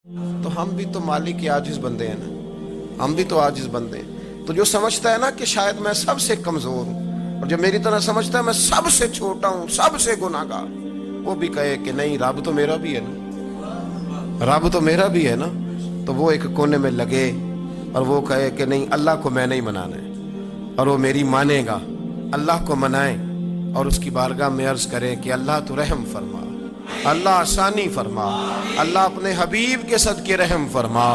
तो हम भी तो मालिक के आजिज बंदे हैं ना, हम भी तो आजिज बंदे हैं। तो जो समझता है ना कि शायद मैं सबसे कमजोर हूं, और जो मेरी तरह समझता है मैं सबसे छोटा हूं, सबसे गुनाहगार, वो भी कहे कि नहीं रब तो मेरा भी है ना, रब तो मेरा भी है ना, तो वो एक कोने में लगे और वो कहे कि नहीं अल्लाह को मैं नहीं मनाना है, और वो मेरी मानेगा, अल्लाह को मनाए और उसकी बारगाह में अर्ज करें कि अल्लाह तो रहम फरमा, अल्लाह आसानी फरमा, अल्लाह अपने हबीब के सदके रहम फरमा।